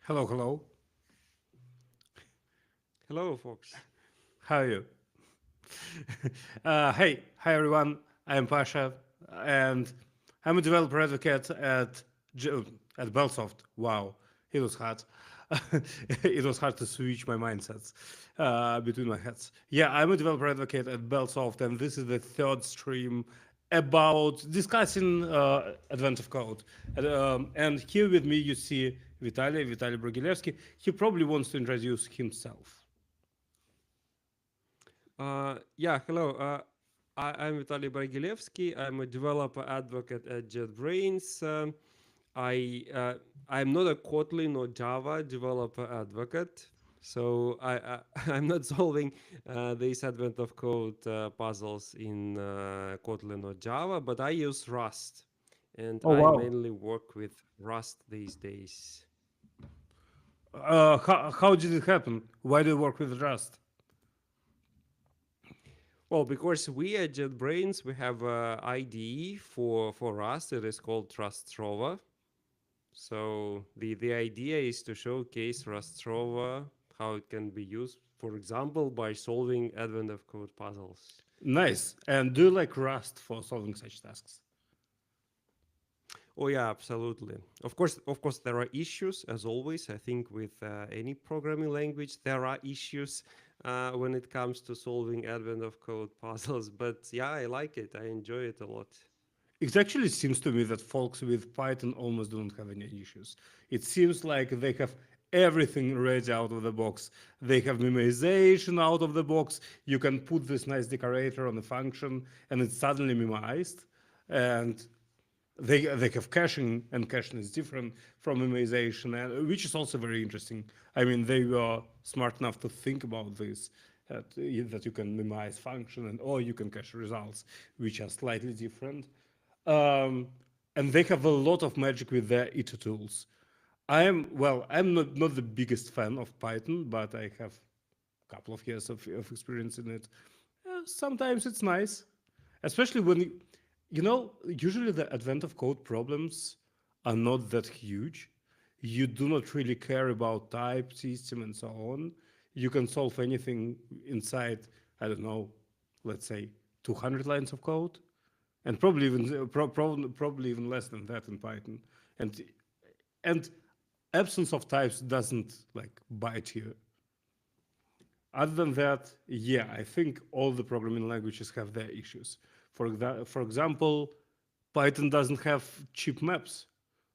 Hello, hello. Hello, folks. How are you? Hi everyone. I'm Pasha, and I'm a developer advocate J- at BellSoft. Wow, it was hard. It was hard to switch my mindsets between my heads. Yeah, I'm a developer advocate at BellSoft, and this is the third stream about discussing Advent of Code. And here with me, you see Vitaly Brogilevsky. He probably wants to introduce himself. Yeah, hello. I'm Vitaly Bragilevsky. I'm a developer advocate at JetBrains. I I'm not a Kotlin or Java developer advocate, so I'm not solving this advent of code puzzles in Kotlin or Java, but I use Rust, and Oh I wow! mainly work with Rust these days. How did it happen? Why do you work with Rust? Well, because we at JetBrains we have a IDE for Rust. It is called Rust. So the idea is to showcase Rastrova, how it can be used, for example, by solving advent of code puzzles. Nice. And do you like Rust for solving such tasks? Oh yeah, absolutely. Of course, there are issues as always. I think with any programming language, there are issues when it comes to solving advent of code puzzles. But yeah, I like it. I enjoy it a lot. It actually seems to me that folks with Python almost don't have any issues. It seems like they have everything ready out of the box. They have memoization out of the box. You can put this nice decorator on a function and it's suddenly memoized. And they have caching, and caching is different from memoization, and, which is also very interesting. I mean, they were smart enough to think about this, that you can memorize function and or you can cache results, which are slightly different. Um, and they have a lot of magic with their iter tools. I'm not the biggest fan of Python, but I have a couple of years of experience in it. Sometimes it's nice, especially when usually the advent of code problems are not that huge. You do not really care about type system and so on. You can solve anything inside, I don't know, let's say 200 lines of code, and probably even less than that in Python. And and absence of types doesn't like bite you. Other than that, yeah, I think all the programming languages have their issues. For example, Python doesn't have cheap maps.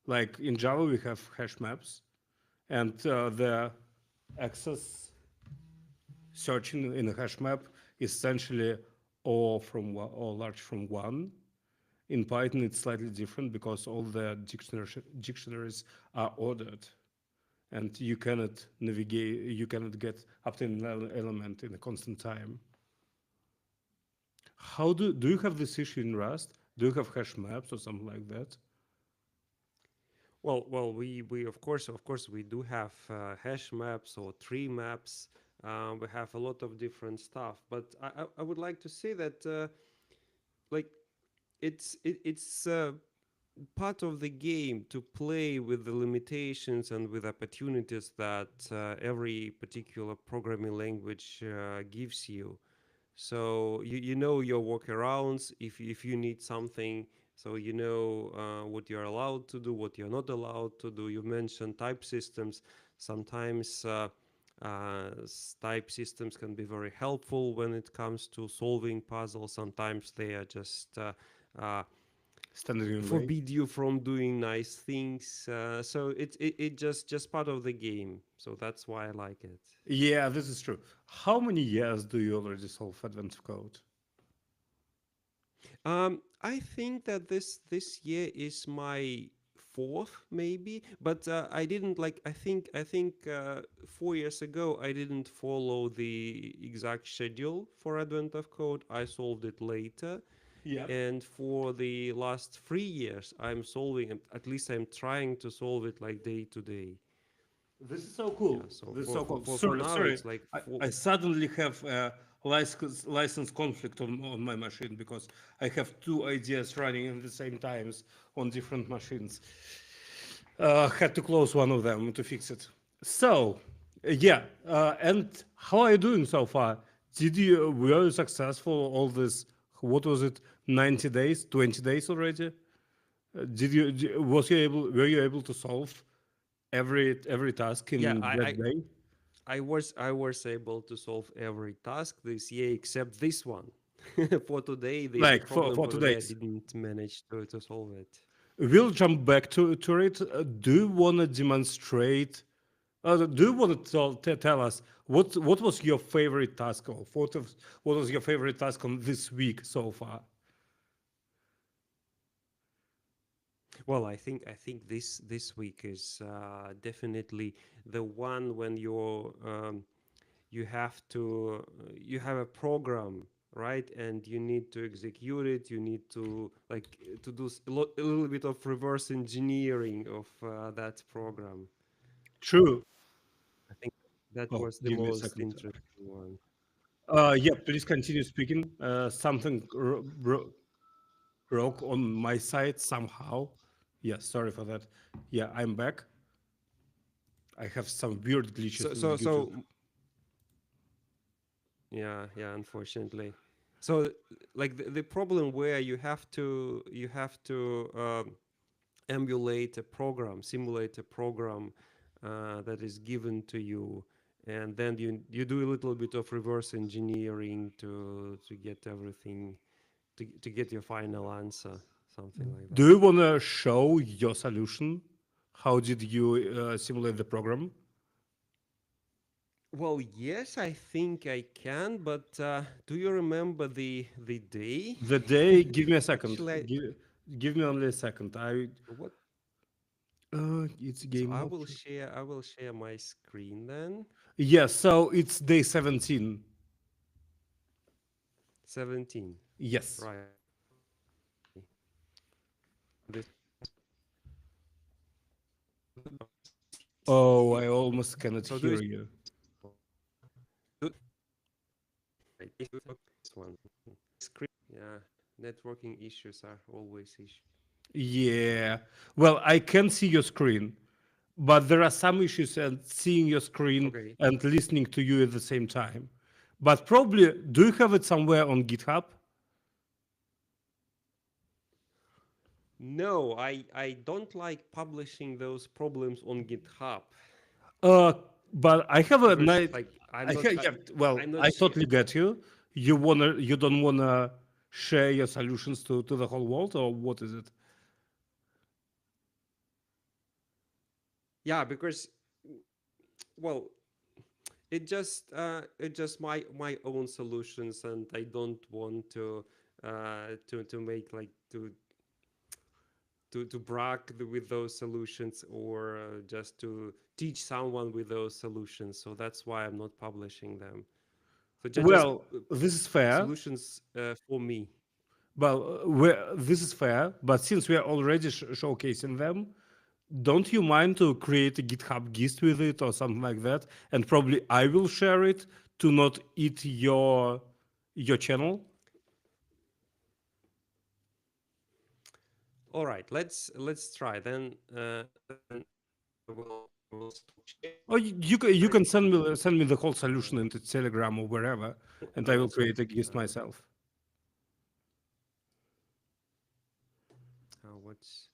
Like in Java, we have hash maps, and the access searching in a hash map is essentially all large from one. In Python, it's slightly different because all the dictionaries are ordered, and you cannot get obtain an element in a constant time. How do you have this issue in Rust? Do you have hash maps or something like that? Well, we of course we do have hash maps or tree maps. We have a lot of different stuff, but I would like to say that like it's part of the game to play with the limitations and with opportunities that every particular programming language gives you. So you know your workarounds if you need something. So you know what you're allowed to do, what you're not allowed to do. You mentioned type systems. Sometimes type systems can be very helpful when it comes to solving puzzles. Sometimes they are just uh, Standard in way. forbid you from doing nice things. So it just part of the game. So that's why I like it. Yeah, this is true. How many years do you already solve advanced code? I think that this year is my fourth, maybe, but I didn't like. I think 4 years ago I didn't follow the exact schedule for Advent of Code. I solved it later, Yeah. and for the last 3 years, I'm solving. At least I'm trying to solve it like day to day. This is so Yeah. cool. So This is for so for cool. for, for Sorry, now, sorry. it's like I suddenly have a license conflict on my machine because I have two ideas running at the same times on different machines. Had to close one of them to fix it. So, yeah, and how are you doing so far? Were you successful all this? What was it? 90 days, 20 days already? Were you able to solve every task Yeah, in that day? I was able to solve every task this year except this one. For today, the Like problem for for today, I today's. didn't manage to solve it. We'll jump back to it. Do you want to demonstrate? Do you want to tell us what was your favorite task, or what was your favorite task on this week so far? Well, I think this week is definitely the one when you have to you have a program, right, and you need to execute it. You need to to do a little bit of reverse engineering of that program. True. I think that Oh, was the give me a most second. interesting one. Yeah, please continue speaking. Something broke on my side somehow. Yeah, sorry for that. Yeah, I'm back. I have some weird So glitches so with YouTube. so yeah, unfortunately. So like the problem where you have to emulate a program, simulate a program that is given to you, and then you do a little bit of reverse engineering to get everything to get your final answer, something like Do that. you want to show your solution? How did you simulate the program? Well, yes, I think I can, but do you remember the day? The day, give me a second. Actually, Give me only a second. what? It's So game option. I will share my screen then. Yes, so it's day 17. 17, Yes. right? This Oh, the I almost cannot so do you hear you. do right, this one screen? Yeah, networking issues are always issues. Yeah. Well, I can see your screen, but there are some issues and seeing your screen Okay. and listening to you at the same time. But probably, do you have it somewhere on GitHub? No, I don't like publishing those problems on GitHub Uh, but I have a because night. like Yeah. Well, I'm not I sure. totally get you. You don't wanna share your solutions to the whole world, or what is it? Yeah, because well, it just my own solutions, and I don't want to make like to brag with those solutions, or just to teach someone with those solutions. So that's why I'm not publishing them. So just Well, this is fair. solutions for me. Well, this is fair. But since we are already showcasing them, don't you mind to create a GitHub gist with it or something like that? And probably I will share it to not eat your channel. All right, let's try then. I will stop Or you sharing. can send me the whole solution into Telegram or wherever, and I will Also, create a gist myself. what's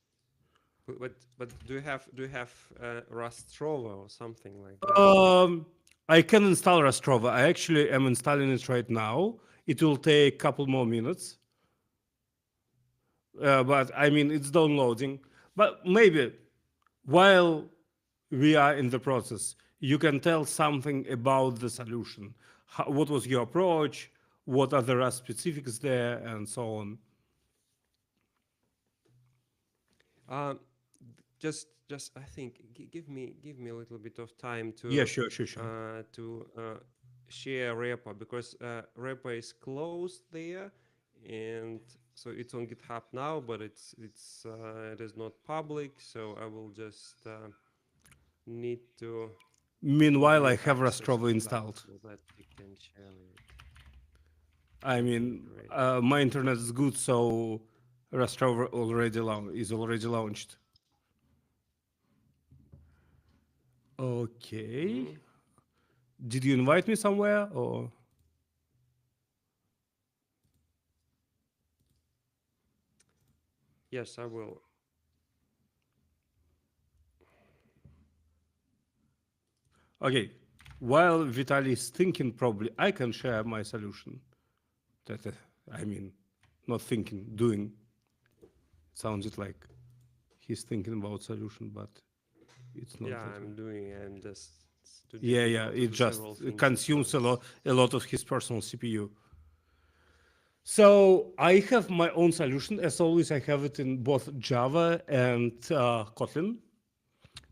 but do you have Rastrova or something like that? I can install Rastrova. I actually am installing it right now. It will take a couple more minutes, but I mean it's downloading. But maybe while we are in the process, you can tell something about the solution. What was your approach? What are the Rust specifics there, and so on. Um, just I think give me a little bit of time Yeah, sure, sure, sure. to share repo, because repo is closed there, and so it's on GitHub now, but it is not public. So I will just need to Meanwhile, I gain have access Rastrova to that installed. so that we can share it. I Okay, mean, great. my internet is good, so Rastrova is already launched. Okay. Mhm. Did you invite me somewhere or? Yes, I will. Okay. While Vitaly is thinking, probably I can share my solution. That I mean, not thinking, doing. Sounds like he's thinking about solution, but it's not Yeah, that way. I'm doing, and it's too Yeah, yeah. difficult to It do just several things at consumes once. a lot of his personal CPU. So I have my own solution. As always, I have it in both Java and Kotlin.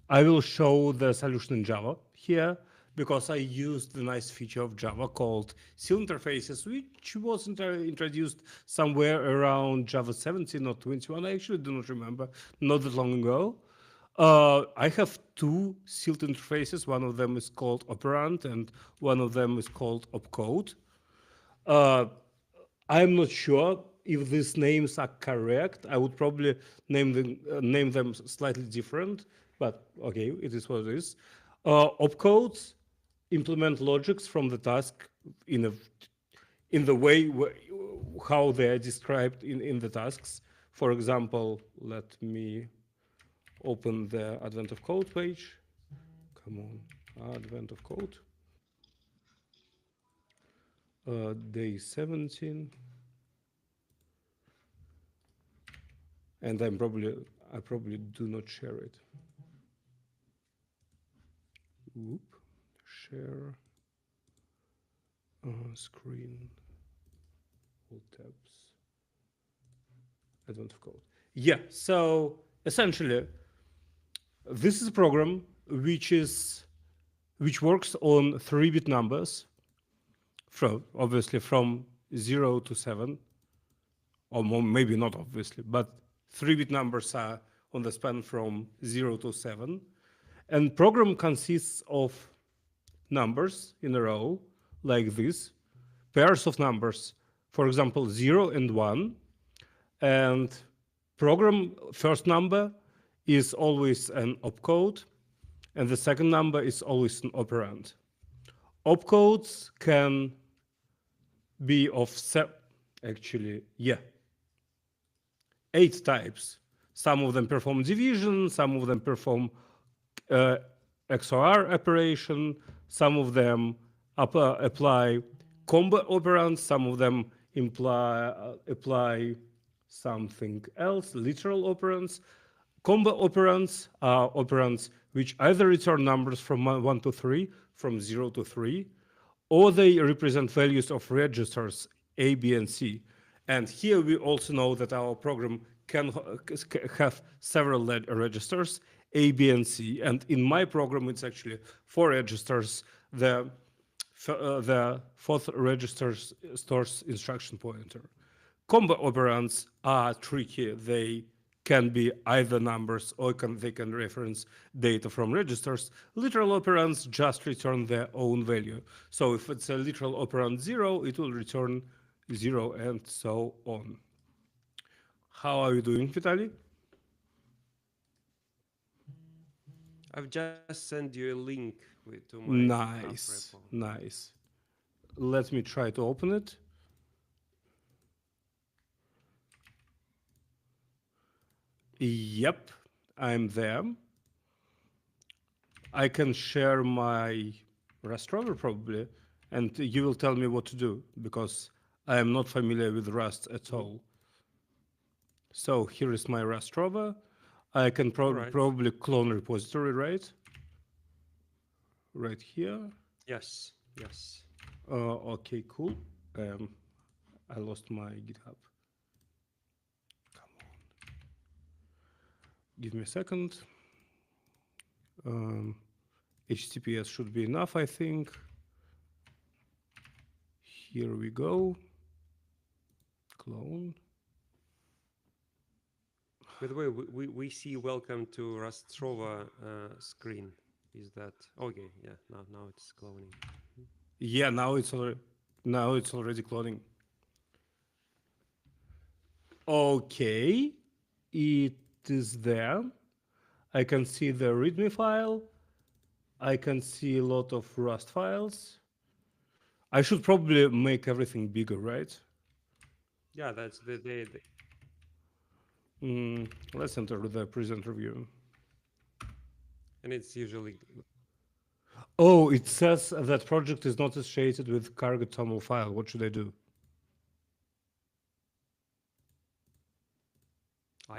I will show the solution in Java here because I used the nice feature of Java called seal interfaces, which was introduced somewhere around Java 17 or 21. I actually do not remember, not that long ago. I have two sealed interfaces. One of them is called operand, and one of them is called opcode. Uh, I'm not sure if these names are correct. I would probably name them slightly different, but okay, it is what it is. Opcodes implement logics from the task in a in the way how they are described in the tasks. For example, let me open the Advent of Code page. Come on, Advent of Code. Day 17, and I probably do not share it. Whoop, share screen, all tabs, Advent of Code. Yeah, so essentially, this is a program which works on 3-bit numbers, from obviously from 0 to 7, or more, maybe not obviously, but 3-bit numbers are on the span from 0 to 7, and program consists of numbers in a row like this, pairs of numbers, for example 0 and 1, and program first number is always an opcode and the second number is always an operand. Opcodes can be of actually, yeah, 8 types. Some of them perform division, some of them perform uh, XOR operation, some of them apply combo operands, some of them apply something else, literal operands. Combo operands are operands which either return numbers from 1 to 3, from 0 to 3, or they represent values of registers A, B, and C. And here we also know that our program can have several registers, A, B, and C. And in my program, it's actually 4 registers. The fourth register stores instruction pointer. Combo operands are tricky. They can be either numbers or they can reference data from registers. Literal operands just return their own value. So if it's a literal operand 0, it will return 0 and so on. How are you doing, Vitaly? I've just sent you a link to my GitHub repo. Nice, nice. Let me try to open it. Yep, I'm there. I can share my Rust rover probably, and you will tell me what to do because I am not familiar with Rust at Mhm. all. So here is my Rust rover. I can All right. probably clone repository, right? Right here. Yes. Yes. Okay, cool. Um, I lost my GitHub. Come on, give me a second. Um, HTTPS should be enough, I think. Here we go. Clone. By the way, we see welcome to Rastrova screen. Is that okay? Yeah. Now it's cloning. Mhm. Yeah, now it's already cloning. Okay, it is there. I can see the README file. I can see a lot of Rust files. I should probably make everything bigger, right? Yeah, that's the Let's enter the present review. and it's usually Oh, it says that project is not associated with cargo toml file. What should I do?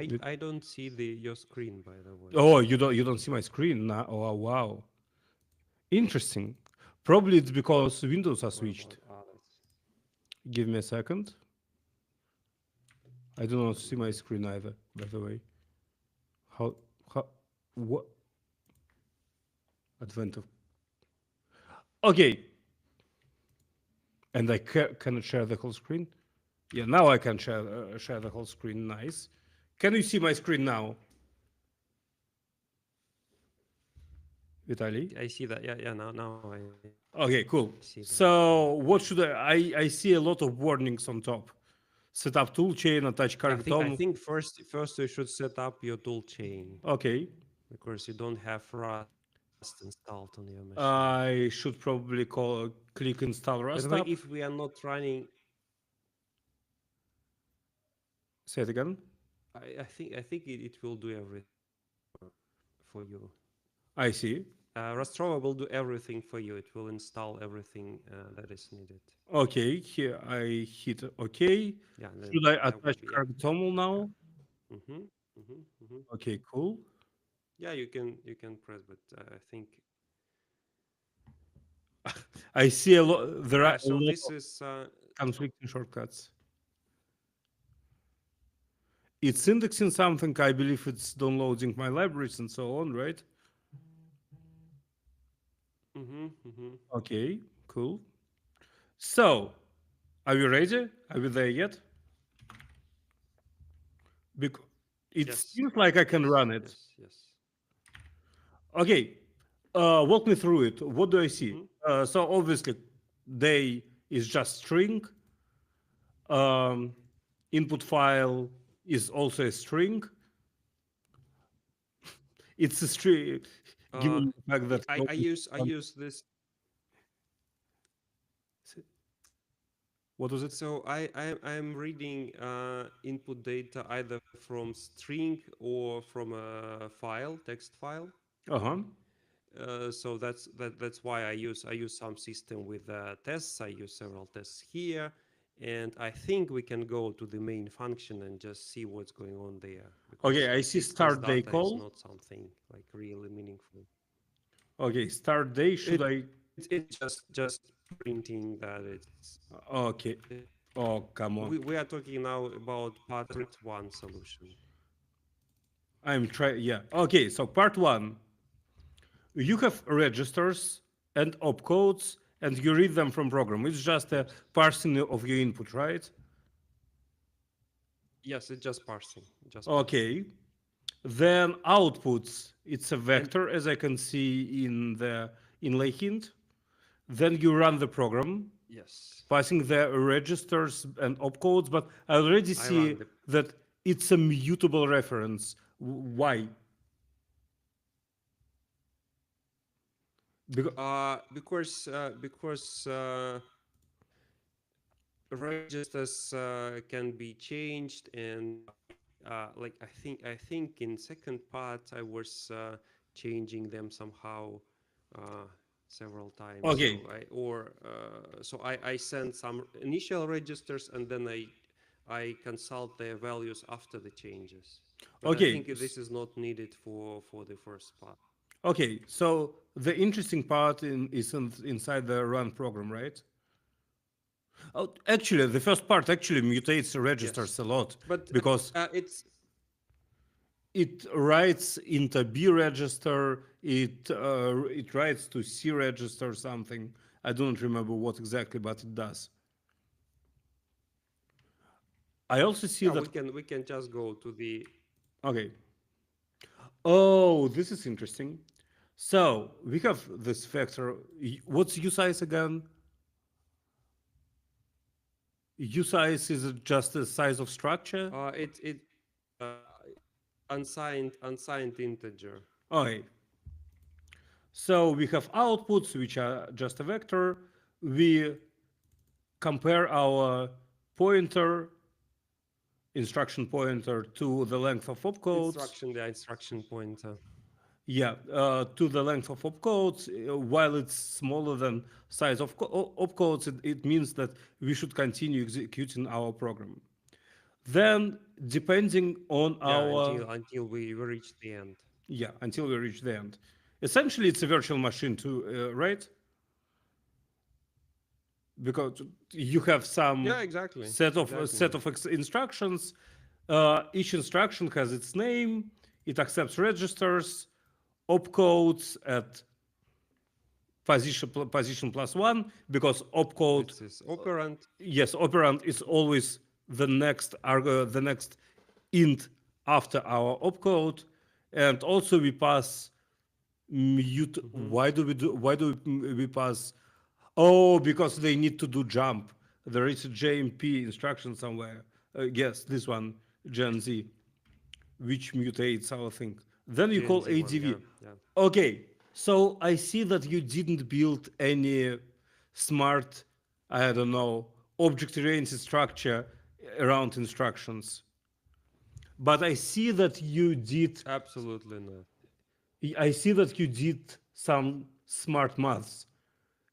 Did- I don't see the your screen by the way. Oh, you don't see my screen now. Oh wow, interesting. Probably it's because windows are What switched. about others? Give me a second. I do not see my screen either. By the way, how how what advent of okay, and I cannot share the whole screen. Yeah, now I can share the whole screen. Nice. Can you see my screen now, Vitaly? I see that. Yeah, yeah. Now I Okay, cool. see that. Yeah. So what should I see a lot of warnings on top. Set up toolchain, attach Yeah, cargo I tom. think first you should set up your tool chain Okay. because you don't have Rust installed on your machine. I should probably click install By the Rust way, app. if we are not running, Say it again. I think it will do everything for you. I see. Rastrova will do everything for you. It will install everything that is needed. Okay, here I hit OK. Yeah, then Should I there will attach be yeah, cargo toml now? mm-hmm, mm-hmm, mm-hmm. Okay, cool. Yeah, you can press, but I think I see a lot. There are a so. lot This of is conflicting shortcuts. It's indexing something. I believe it's downloading my libraries and so on, right? mm-hmm, mm-hmm. Okay, cool. So, are we ready? Are we there yet? Because it Yes, seems like I can yes, run it. yes, yes. Okay, walk me through it. What do I see? Mm-hmm. So obviously, day is just string. Um, input file is also a string. It's a string, given the fact that I use this. what was it? So I'm reading input data either from string or from a file, text file. Uh huh. So that's why I use some system with tests. I use several tests here, and I think we can go to the main function and just see what's going on there Okay, because I see this start day data is call. not something like really meaningful. Okay, start day. Should I? It's just printing that it's. Okay. Oh, come on. We are talking now about part one solution. I'm trying. Yeah. Okay. So part one, you have registers and opcodes, and you read them from program. It's just a Yes. parsing of your input, right? Yes, it's just parsing. Just parsing. Okay. Then outputs. It's a And vector, as I can see in the inlay hint. Then you run the program, yes, passing the registers and opcodes, but I already I run see the that it's a mutable reference. Why? Because because registers can be changed, and like I think in second part I was changing them somehow uh, several times. okay, So I send some initial registers and then I consult their values after the changes. But I okay, think this is not needed for the first part. okay. So the interesting part is inside the run program, right? Oh, actually, the first part actually mutates Yes, registers a lot but because it's it writes into B register, it writes to C register something. I don't remember what exactly, but it does. I also see yeah, that. we can just go to the Okay. Oh, this is interesting. So we have this vector. What's U size again? U size is just the size of structure. it uh, unsigned integer. Okay. So we have outputs, which are just a vector. We compare our pointer, instruction pointer, to the length of opcodes. Instruction pointer. Yeah, to the length of opcodes. While it's smaller than size of opcodes, it means that we should continue executing our program. Then, depending on Yeah, our, until we reach the end. yeah, until we reach the end. Essentially, it's a virtual machine too, right? Because you have some Yeah, exactly. set Exactly. of instructions. Each instruction has its name. It accepts registers, opcodes at position plus one, because opcode, This is operand. yes, operand is always the next int after our opcode. And also we pass mute. Hmm. Why do we pass? Oh, because they need to do jump. There is a JMP instruction somewhere. Yes, this one, Gen Z, which mutates our thing. Then you Gen call Z one. ADV. Yeah, yeah. Okay, so I see that you didn't build any smart, I don't know, object-oriented structure around instructions. But Absolutely not. I see that you did some smart maths.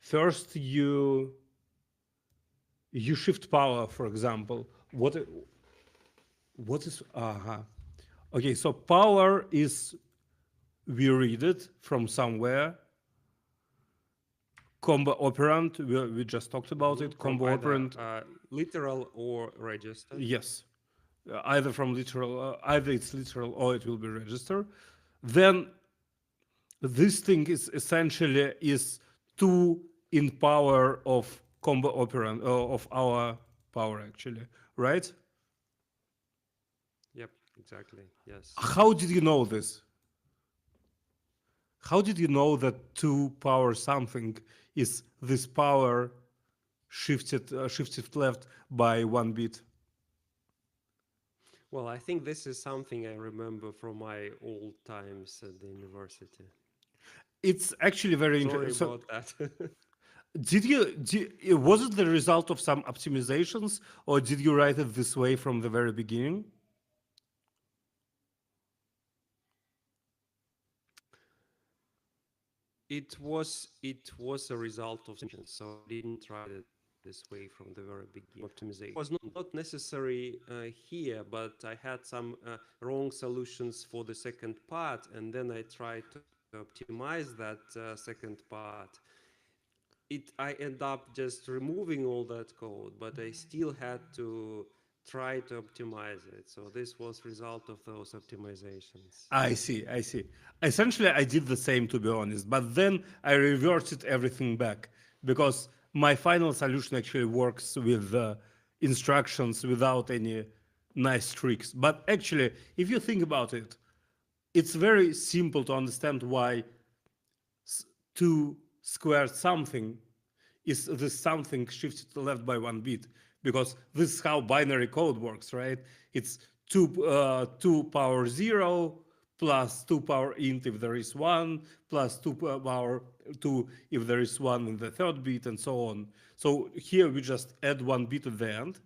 First, you shift power, for example. What is okay? So power is, we read it from somewhere. Combo operand, we just talked about Hmm. it. From Combo either operand, literal or registered. yes. Either from literal, either it's literal or it will be register. Then this thing is essentially is 2 in power of combo operand, of our power actually, right? Yep, exactly. Yes. How did you know this? How did you know that 2 power something is this power shifted left by 1 bit? Well, I think this is something I remember from my old times at the university. It's actually very Sorry interesting. So about that. was it the result of some optimizations, or did you write it this way from the very beginning? It was a result of so I didn't write it this way from the very beginning. Optimization was not necessary here, but I had some wrong solutions for the second part, and then I tried to optimize that second part. I end up just removing all that code, but I still had to try to optimize it. So this was result of those optimizations. I see, I see. Essentially, I did the same, to be honest, but then I reverted everything back because my final solution actually works with instructions without any nice tricks. But actually, if you think about it, it's very simple to understand why 2 squared something is this something shifted to the left by 1 bit, because this is how binary code works, right? It's 2 power 0 plus 2 power int if there is 1 plus 2 power 2 if there is 1 in the third bit, and so on. So here we just add 1 bit at the end.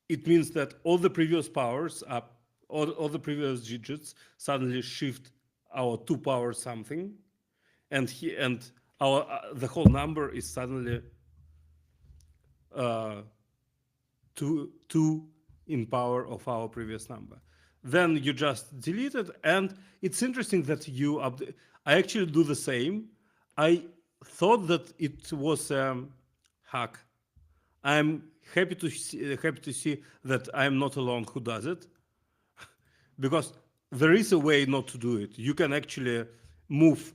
It means that all the previous powers up, all the previous digits suddenly shift our 2 power something, and our the whole number is suddenly uh, two in power of our previous number. Then you just delete it, and it's interesting that you update. I actually do the same. I thought that it was a hack. I'm happy to see that I'm not alone who does it, because there is a way not to do it. You can actually move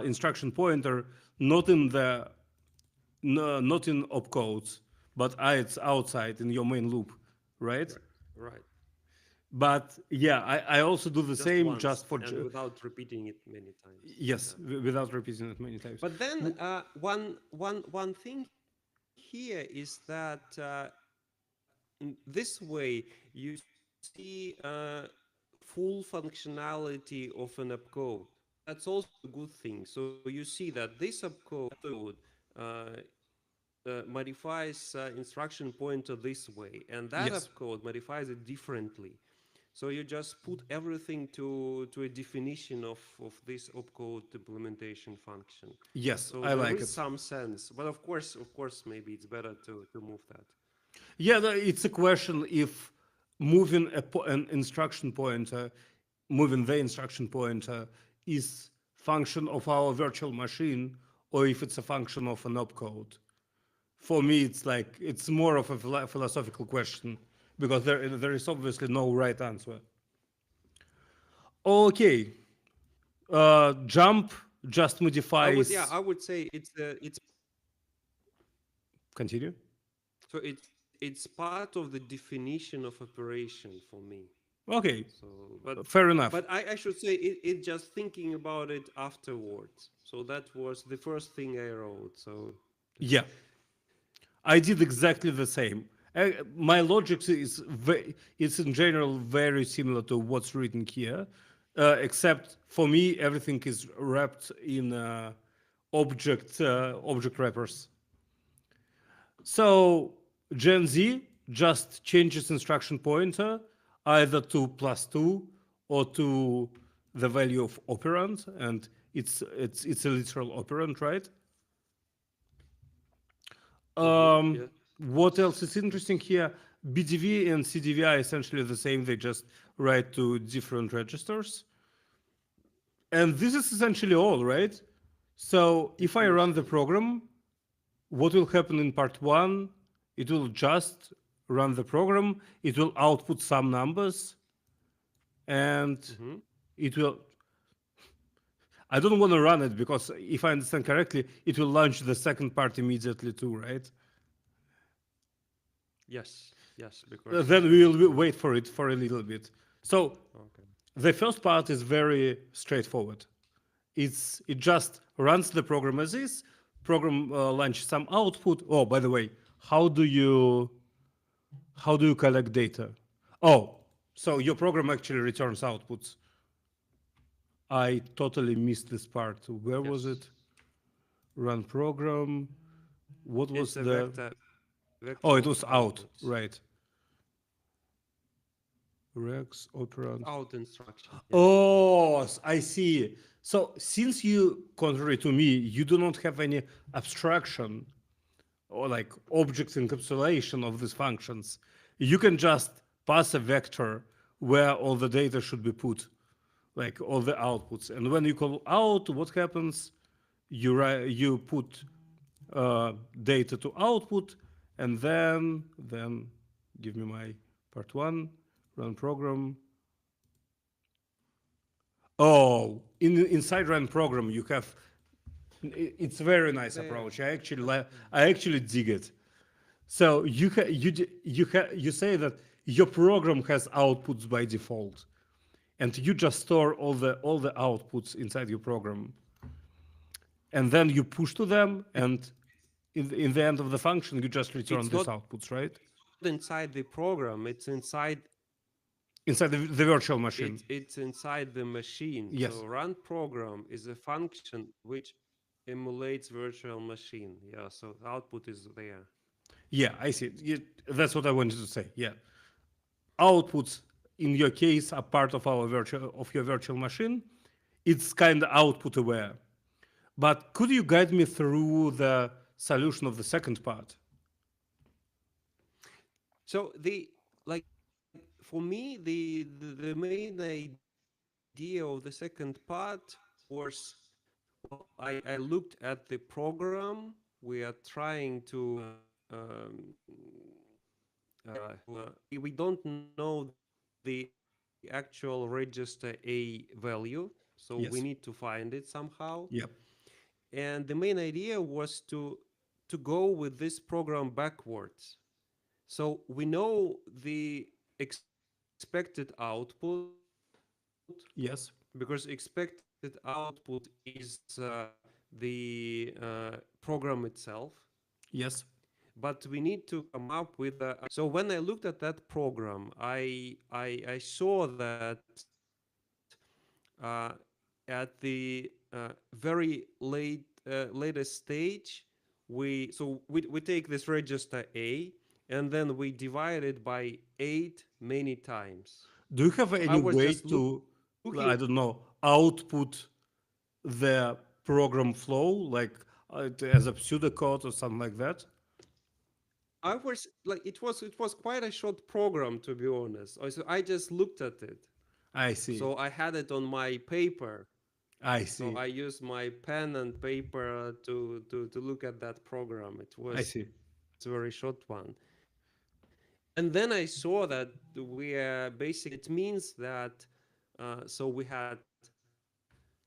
instruction pointer not in the no, not in opcodes, but it's outside in your main loop, right? Right. Right. But yeah, I also do the Just same once just for and without repeating it many times. yes, Yeah. without repeating it many times. But then one thing here is that this way you see full functionality of an app code. that's also a good thing. So you see that this opcode modifies instruction pointer this way, and that Yes. opcode modifies it differently. So you just put everything to a definition of this opcode implementation function. Yes, So I there like is it. some sense, but of course, maybe it's better to move that. Yeah, it's a question if moving an instruction pointer, moving the instruction pointer is function of our virtual machine or if it's a function of an opcode. For me, it's like it's more of a philosophical question because there is obviously no right answer. Okay, jump just modifies. I would say it's Continue. so it's part of the definition of operation for me. Okay, So, fair enough. I should say it just thinking about it afterwards. So that was the first thing I wrote. So Yeah, I did exactly the same. My logic is in general very similar to what's written here, except for me everything is wrapped in object wrappers. So Gen Z just changes instruction pointer either to +2 or to the value of operand, and it's a literal operand, right? Um, what yes, else is interesting here? BDV and CDV are essentially the same. They just write to different registers. And this is essentially all, right? So I if I think run the so. program, what will happen in part one? It will just run the program. It will output some numbers and Hmm. it will. I don't want to run it because if I understand correctly, it will launch the second part immediately too, right? Yes, because Then we will wait for it for a little bit. So okay. the first part is very straightforward. It just runs the program as is. Program launches some output. Oh, by the way, how do you collect data? Oh, so your program actually returns outputs. I totally missed this part. Where was Yes, it? Run program. What was it's a the? vector Oh, it of was out. outputs. Right. Rex operand. Out instruction. Yeah. Oh, I see. So since you, contrary to me, you do not have any abstraction or like object encapsulation of these functions, you can just pass a vector where all the data should be put, like all the outputs. And when you call out, what happens? You put data to output, and then give me my part one, run program. Oh, inside run program, you have. It's a very nice There. approach. Okay. I actually dig it. So you say that your program has outputs by default, and you just store all the outputs inside your program, and then you push to them, and in the end of the function, you just return It's these not outputs, right? inside the program. It's inside Inside the virtual machine. it's inside the machine. Yes. So run program is a function which emulates virtual machine. Yeah. So the output is there. Yeah, I see. That's what I wanted to say. Yeah, outputs in your case are part of your virtual machine. It's kind of output aware. But could you guide me through the solution of the second part? So like for me the main idea of the second part was, well, I looked at the program we are trying we don't know the actual register A value, so we need to find it somehow. Yep. And the main idea was to go with this program backwards. So we know the expected output because expected Yes. output is the program itself. Yes. But we need to come up with so when I looked at that program, I saw that every at the very latest stage, we take this register A, and then we divide it by 8 many times. Do you have So I any was way just to, looking. I don't know, output the program flow, like as a pseudocode or something like that? I was like, it was quite a short program, to be honest. So I just looked at it. I see. So I had it on my paper. I So see. I used my pen and paper to look at that program. It I was see. a very short one. And then I saw that we basically, it means that so we had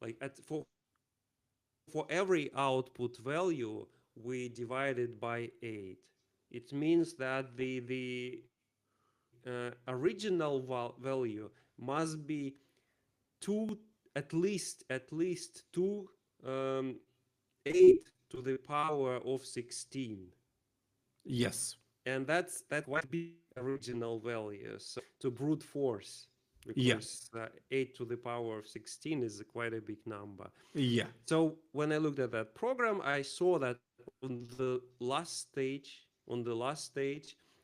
like for every output value we divided by 8. It means that the original value must be two, at least 2 8 to the power of 16, Yes. and that's quite a big original value. So to brute force, Yeah. because 8 to the power of 16 is quite a big number. Yeah. So when I looked at that program, I saw that on the last stage,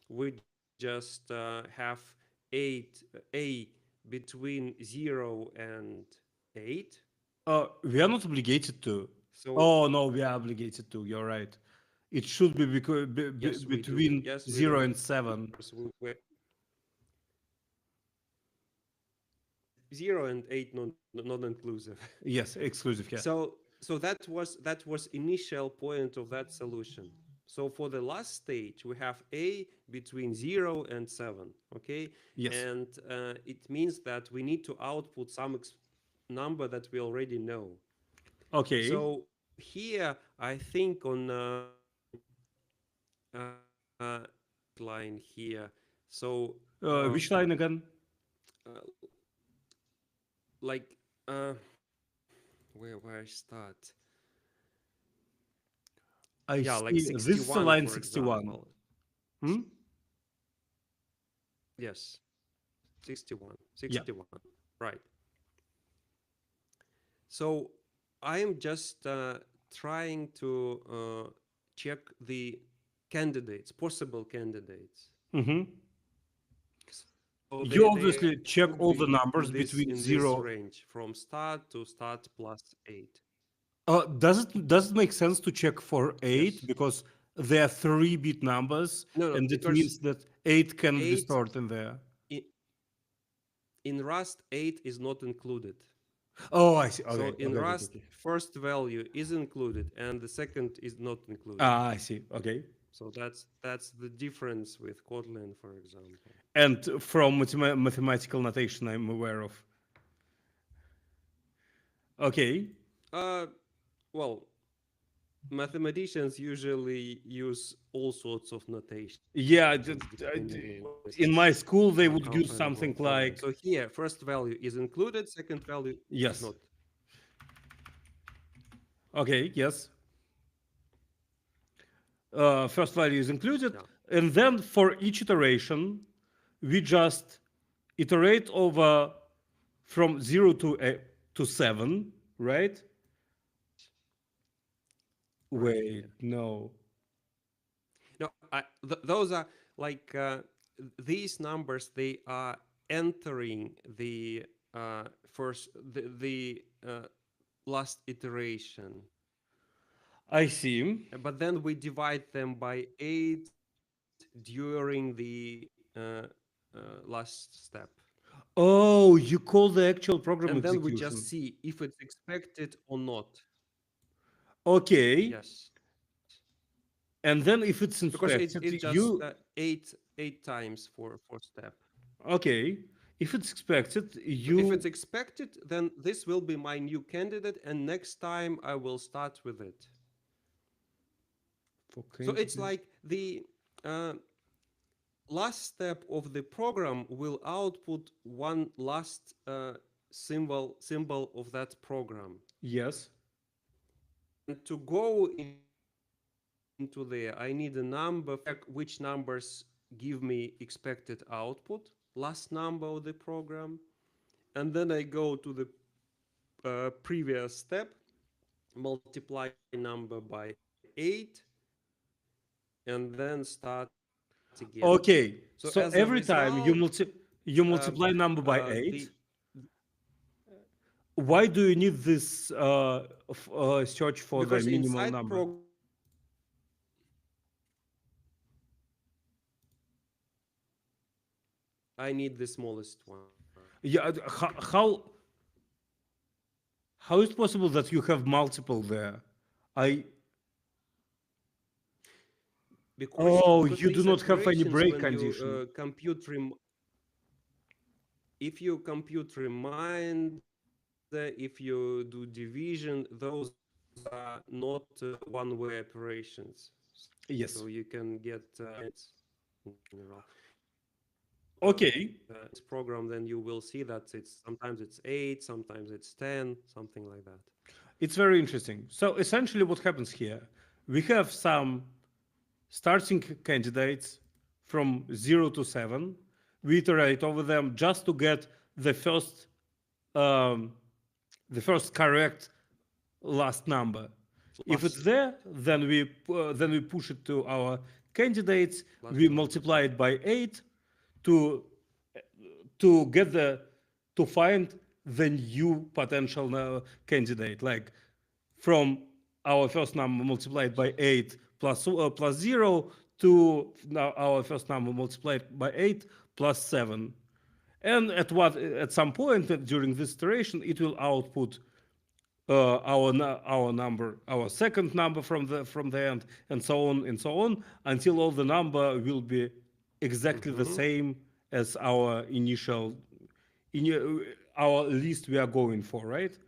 we just have 8 a between 0 and 8. We are not obligated to. So Oh no, we are obligated to. You're right. It should be, yes, we do. between Yes, we zero do, and because seven. yes, 0 and 8 not inclusive. Yes, exclusive. Yeah. So that was initial point of that solution. So for the last stage, we have a between 0 and 7. Okay, Yes. and it means that we need to output some number that we already know. Okay. So here, I think on line here. So Which line again? uh, like where I start? I Yeah, like see. This is the 61, line for 61. example. Hmm? Yes, 61, Yeah. 61. Right. So I am just trying to check the candidates, possible candidates. Hmm. So they You could obviously be check all the in numbers this between range zero. from start to start plus 8. Does it make sense to check for Yes. eight because they are 3-bit numbers, No, no, and it because means that eight cannot be 8 stored in there. in, in Rust 8 is not included. Oh, I see. So Okay, in okay, okay, Rust, okay. first value is included and the second is not included. Ah, I see. Okay. So that's the difference with Kotlin, for example. And from mathematical notation, I'm aware of. Okay. Uh, well, mathematicians usually use all sorts of notations Yeah. depending on what is In my school, they would use comfortable for something them. So like, here, first value is included, second value is not. yes. Okay. Yes. First value is included, Yeah. and then for each iteration, we just iterate over from 0 to 7, right? Right here. Wait, no. No, those are like these numbers. They are entering the first the last iteration, I see. but then we divide them by 8 during the last step, Oh, you call the actual program and then we just execution. see if it's expected or not. Okay. Yes, And then if it's because it's inspected, it's just you, 8 times for step. okay. If it's expected, So if you, it's expected, then this will be my new candidate, and next time I will start with it. for So it's candidate. like the uh, last step of the program will output one last symbol of that program. Yes. And to go into there, I need a number. Check which numbers give me expected output, last number of the program, and then I go to the previous step, multiply number by 8, and then start again. So as a Okay, result, so every time you multiply number by the 8, why do you need this search for the because minimal inside number? program I need the smallest one. Yeah, how is it possible that you have multiple there? I Because Oh, you do these not have any operations, break when you condition. if you compute reminder, if you do division, those are not one-way operations. So you can get Yes. in general. Okay. This program, then you will see that it's sometimes it's 8, sometimes it's 10, something like that. It's very interesting. So essentially what happens here, we have some starting candidates from 0 to 7. We iterate over them just to get the first um, the first correct last number. If it's Last there, then we push it to our candidates. last We number. multiply it by 8 to to get the to find the new potential candidate, like from our first number multiplied by 8 plus 0 to now our first number multiplied by 8 plus 7. And at some point during this iteration, it will output our number, our second number from the end, and so on, until all the number will be exactly the Hmm. same as our initial, in our list we are going for, right?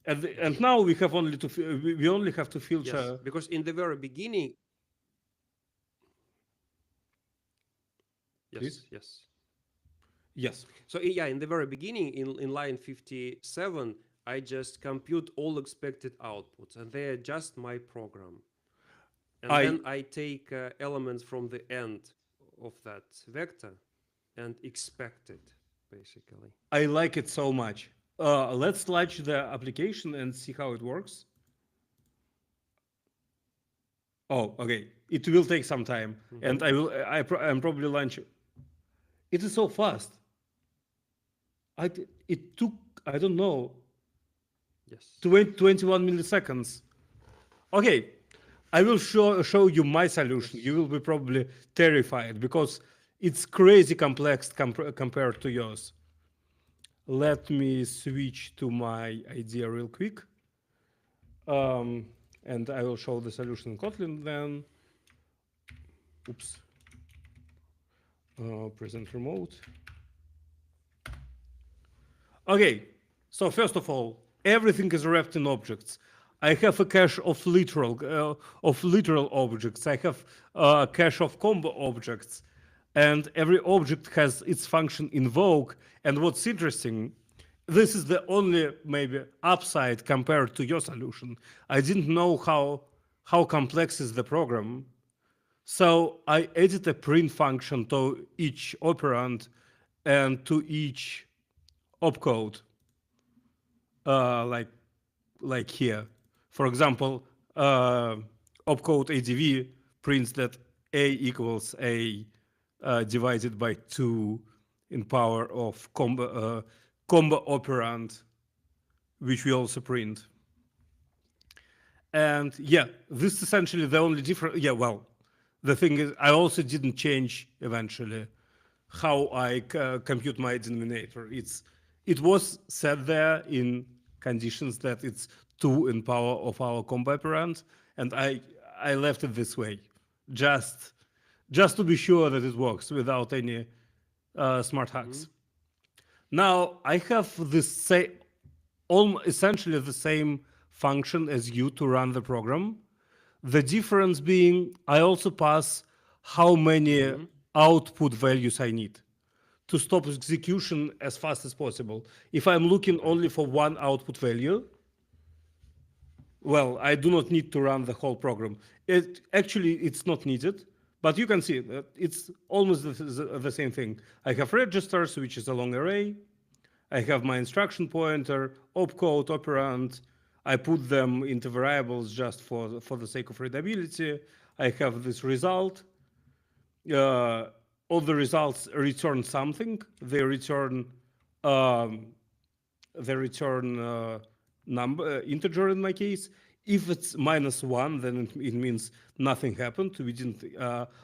And now we have only to we only have to Yes, filter. because in the very beginning, Please. yes, yes. Yes, So yeah, in the very beginning, in line 57, I just compute all expected outputs, and they are just my program. And I then I take elements from the end of that vector and expect it, basically. I like it so much. Let's launch the application and see how it works. Oh, okay. It will take some time, and Hmm. I'm probably launch. It is so fast. It took, I don't know, Yes. 21 milliseconds. Okay, I will show you my solution. You Yes. will be probably terrified because it's crazy complex compared to yours. Let me switch to my idea real quick. Um, and I will show the solution in Kotlin then. Oops. Present remote. Okay, so first of all, everything is wrapped in objects. I have a cache of literal objects. I have a cache of combo objects, and every object has its function invoke. And what's interesting, this is the only maybe upside compared to your solution. I didn't know how complex is the program, so I added a print function to each operand and to each opcode, uh, like like here. For example, opcode ADV prints that a equals a divided by 2 in power of combo operand, which we also print. And yeah, this is essentially the only difference. Yeah, well, the thing is, I also didn't change eventually how I compute my denominator. It was set there in conditions that it's 2 in power of our combo operand, and I left it this way, just just to be sure that it works without any smart hacks. Hmm. Now I have this essentially the same function as you to run the program. The difference being I also pass how many Hmm. output values I need to stop execution as fast as possible. If I'm looking only for one output value, well, I do not need to run the whole program. It's not needed, but you can see that it's almost the same thing. I have registers, which is a long array. I have my instruction pointer, opcode, operand. I put them into variables just for the sake of readability. I have this result. Uh, all the results return something. Um, they return number integer in my case. If it's -1, then it means nothing happened. We didn't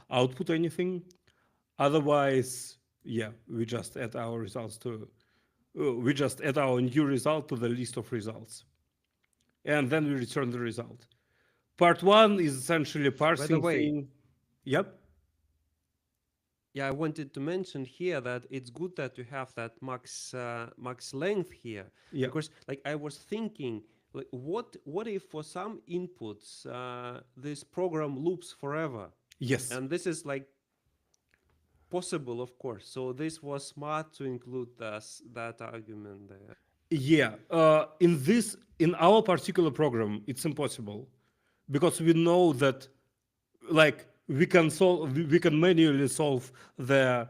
output anything. Otherwise, yeah, we just add our results to we just add our new result to the list of results, and then we return the result. Part one is essentially By the parsing way, thing. Yep. yeah, I wanted to mention here that it's good that you have that max length here, Yeah. because like I was thinking, like what if for some inputs this program loops forever, Yes. and this is like possible, of course. So this was smart to include that argument there. Yeah. In our particular program, it's impossible because we know that like we can manually solve the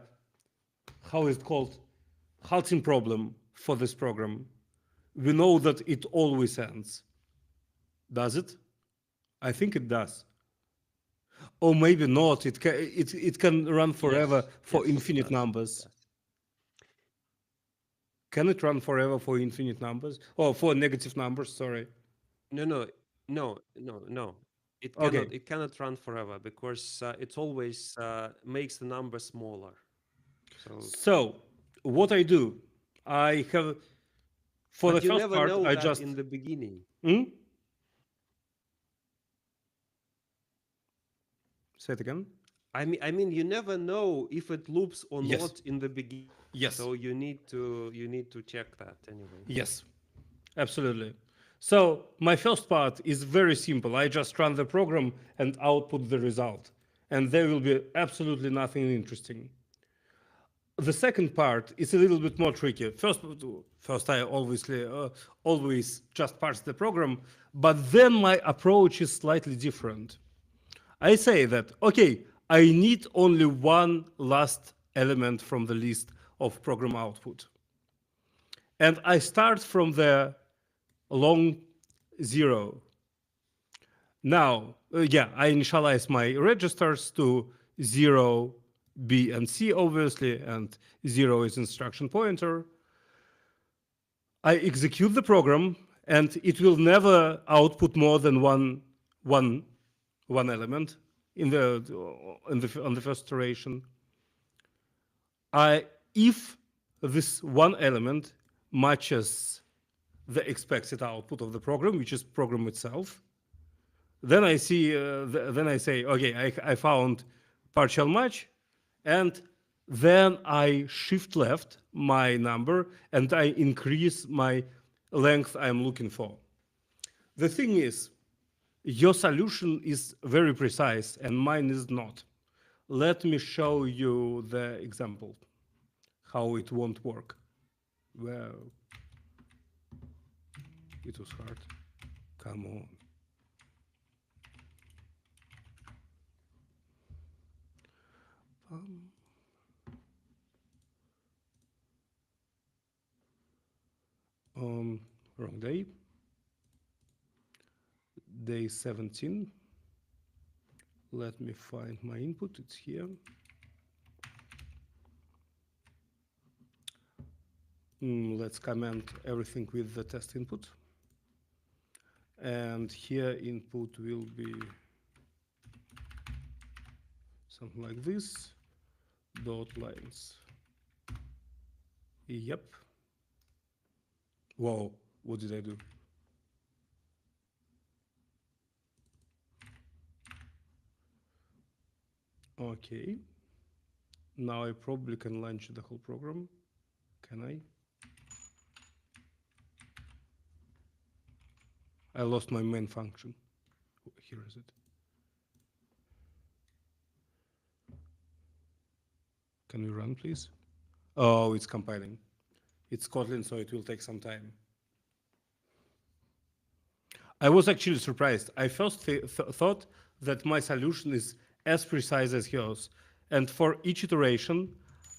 how is it called halting problem for this program. We know that it always ends. Does it? I think it does. Or maybe not. It can run forever Yes, for yes, it infinite does. It numbers. does. Can it run forever for infinite numbers? Or for negative numbers, sorry. No, no, no. It Okay. cannot run forever because it always makes the number smaller. So, So what I do, I have for the but you first never part, know I that just in the beginning. hmm? Say it again. I mean, you never know if it loops or Yes. not in the beginning. Yes. So you need to check that anyway. Yes. Absolutely. So my first part is very simple. I just run the program and output the result. And there will be absolutely nothing interesting. The second part is a little bit more tricky. First I obviously always just parse the program, but then my approach is slightly different. I say that, okay, I need only one last element from the list of program output. And I start from the long zero. Now, yeah, I initialize my registers to 0, B, and C, obviously, and 0 is instruction pointer. I execute the program, and it will never output more than one, one element on the first iteration. If this one element matches the expected output of the program, which is program itself, then then I say, okay, I found partial match, and then I shift left my number and I increase my length I'm looking for. The thing is, your solution is very precise and mine is not. Let me show you the example, how it won't work. Well, it was hard. Come on. Um, wrong day. Day 17. Let me find my input. It's here. Let's comment everything with the test input. And here input will be something like this. Dot lines. Yep. Whoa, what did I do? Okay. Now I probably can launch the whole program. Can I? I lost my main function. Here is it. Can we run, please? Oh, it's compiling. It's Kotlin, so it will take some time. I was actually surprised. I first thought that my solution is as precise as yours. And for each iteration,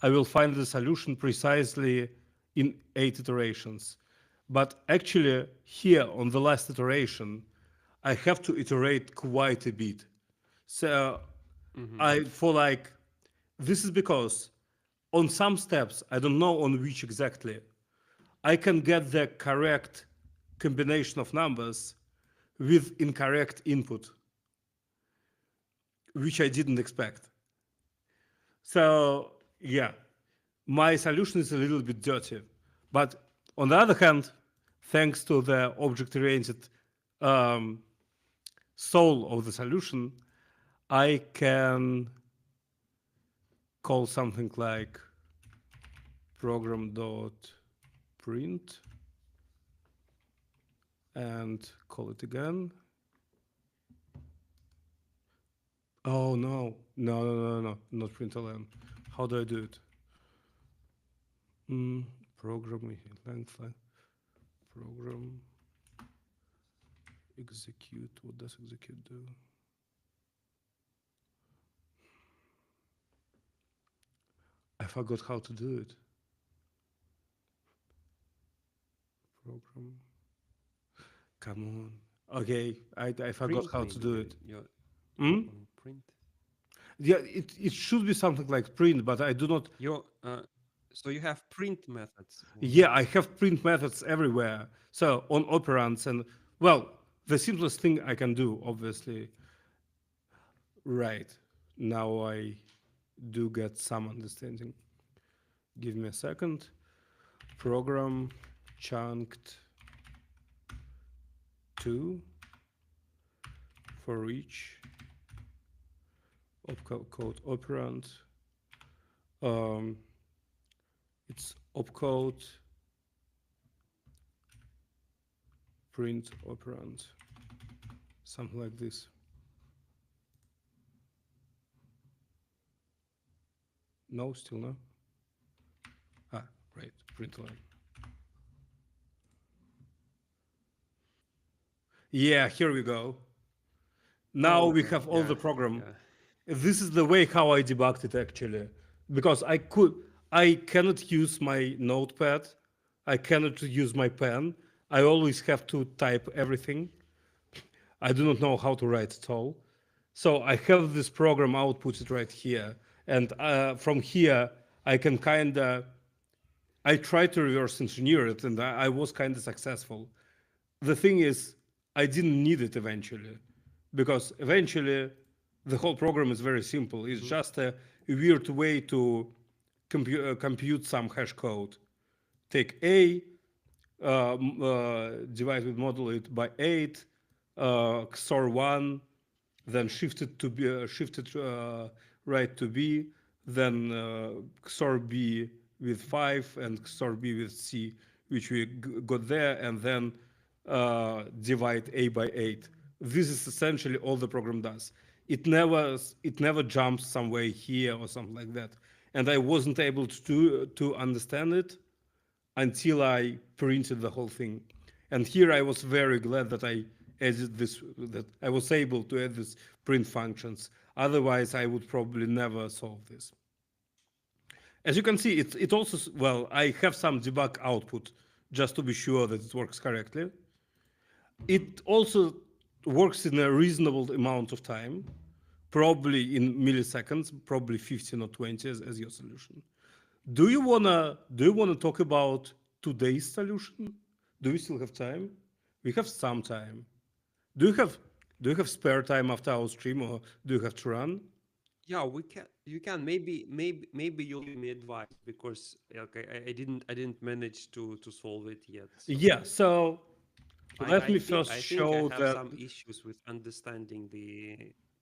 I will find the solution precisely in 8 iterations. But actually, here on the last iteration, I have to iterate quite a bit. So Mm-hmm. I for like this is because on some steps, I don't know on which exactly, I can get the correct combination of numbers with incorrect input, which I didn't expect. So yeah, my solution is a little bit dirty. But on the other hand, thanks to the object-oriented um, soul of the solution, I can call something like program.print and call it again. Oh no, no, not println. How do I do it? Mm, program length, program execute. What does execute do? I forgot how to do it. Program. Come on. Okay, I forgot Print how to maybe do it. you're Hmm? on print. Yeah, it should be something like print, but I do not. You so you have print methods or Yeah, I have print methods everywhere. So on operands and well, the simplest thing I can do, obviously. Right. Now I do get some understanding. Give me a second. Program chunked to for each opcode operand. Um, it's opcode print operand, something like this. No, still no. Ah, right, print line. Yeah, here we go. Now we okay, have all the yeah, program. yeah. This is the way how I debugged it actually, because I cannot use my notepad, I cannot use my pen. I always have to type everything. I do not know how to write at all. So I have this program outputted right here, and from here I can kind of I tried to reverse engineer it, and I was kind of successful. The thing is, I didn't need it eventually, because eventually the whole program is very simple. It's Mm-hmm. just a weird way to compute some hash code. Take A, divide with modulo it by 8, XOR 1, then shifted to B, shifted right to B, then XOR B with 5 and XOR B with C, which we got there, and then divide A by 8. This is essentially all the program does. It never jumps somewhere here or something like that, and I wasn't able to understand it until I printed the whole thing. And here I was very glad that I added this, that I was able to add this print functions. Otherwise, I would probably never solve this. As you can see, it also, well, I have some debug output just to be sure that it works correctly. Mm-hmm. It also works in a reasonable amount of time, probably in milliseconds, probably 15 or 20 as your solution. Do you wanna talk about today's solution? Do we still have time? We have some time. Do you have do you have spare time after our stream, or do you have to run? Yeah, we can. You can. Maybe you'll give me advice because okay, I didn't manage to solve it yet. So Yeah. So I let I me think first I think I show have the. some issues with understanding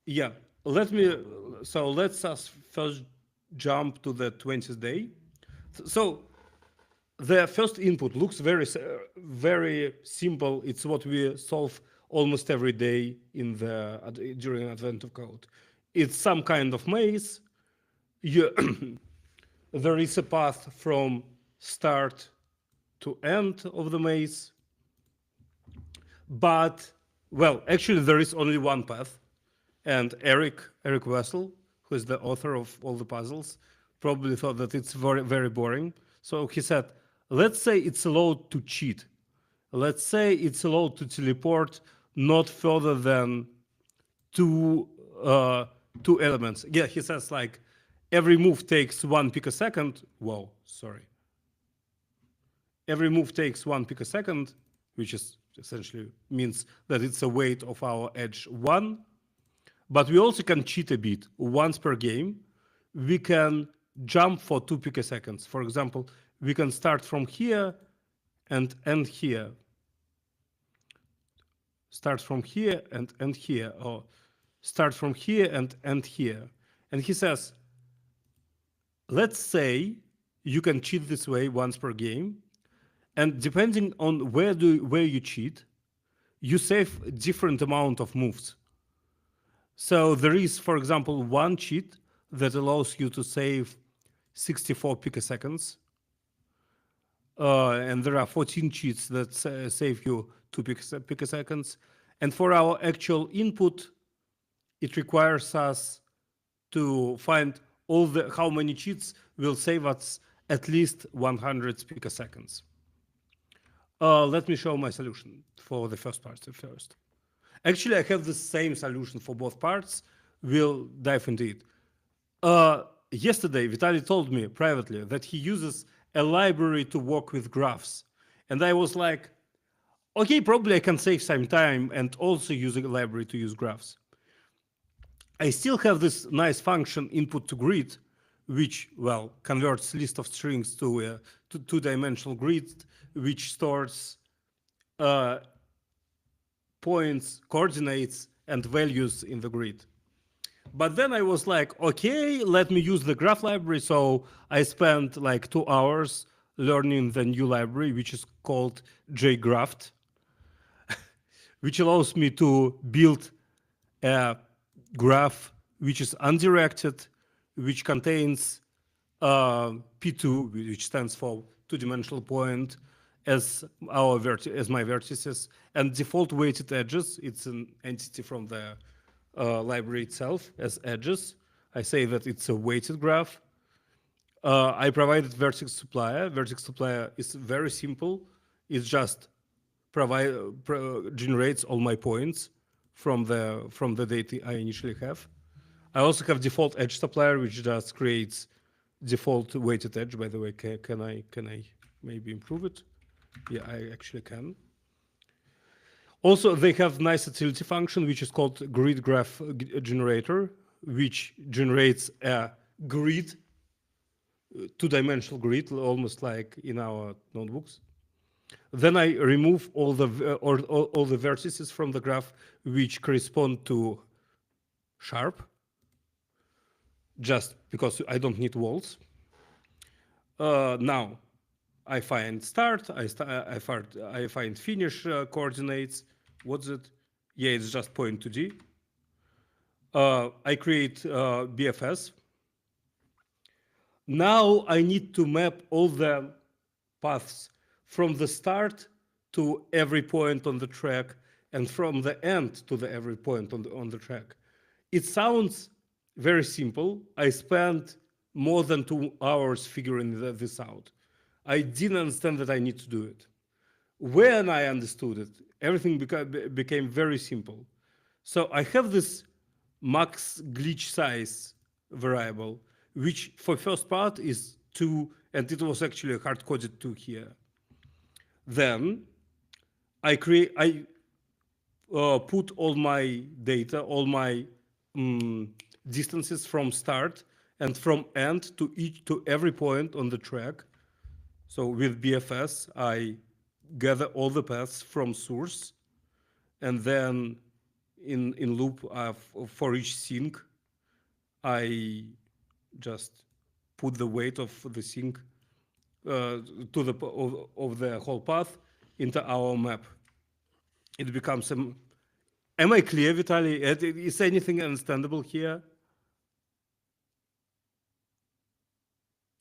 Yeah. Let the me. problem. So let's us first jump to the 20th day. So the first input looks very simple. It's what we solve almost every day in the during Advent of Code. It's some kind of maze. You, there is a path from start to end of the maze, but well, actually there is only one path, and Eric Wessel, who is the author of all the puzzles, probably thought that it's very boring. So he said, let's say it's allowed to cheat. Let's say it's allowed to teleport not further than two uh, two elements. Yeah, he says like every move takes 1 picosecond. Whoa, sorry. Every move takes 1 picosecond, which is essentially means that it's a weight of our edge 1. But we also can cheat a bit. Once per game, we can jump for 2 picoseconds. For example, we can start from here and end here. Start from here and end here, or start from here and end here. And he says, let's say you can cheat this way once per game, and depending on where you cheat, you save different amount of moves. So there is, for example, one cheat that allows you to save 64 picoseconds, and there are 14 cheats that save you 2 picoseconds. And for our actual input, it requires us to find all the how many cheats will save us at least 100 picoseconds. Let me show my solution for the first part first. Actually, I have the same solution for both parts. We'll dive into it. Yesterday, Vitaly told me privately that he uses a library to work with graphs. And I was like, okay, probably I can save some time and also use a library to use graphs. I still have this nice function input to grid, which, well, converts list of strings to a two-dimensional grid, which stores points, coordinates, and values in the grid. But then I was like, okay, let me use the graph library. So I spent like 2 hours learning the new library, which is called jgraph, which allows me to build a graph which is undirected, which contains P2, which stands for two-dimensional point, as as my vertices, and default weighted edges. It's an entity from the library itself as edges. I say that it's a weighted graph. I provided vertex supplier. Vertex supplier is very simple. It just generates all my points from the data I initially have. I also have default edge supplier, which just creates default weighted edge. By the way, can I maybe improve it? Yeah, I actually can. Also, they have nice utility function, which is called grid graph generator, which generates a grid, two-dimensional grid, almost like in our notebooks. Then I remove all the vertices from the graph which correspond to sharp, just because I don't need walls. Now, I find start, I find finish coordinates. What's it? Yeah, it's just point to D. I create BFS. Now I need to map all the paths from the start to every point on the track and from the end to every point on the track. It sounds very simple. I spent more than 2 hours figuring this out. I didn't understand that I need to do it. When I understood it, everything became very simple. So I have this max glitch size variable, which for first part is 2, and it was actually hard-coded 2 here. Then I put all my data, all my distances from start and from end to every point on the track. So with BFS, I gather all the paths from source, and then in loop for each sync, I just put the weight of the sync to the of the whole path into our map. It becomes am I clear, Vitaly? Is anything understandable here?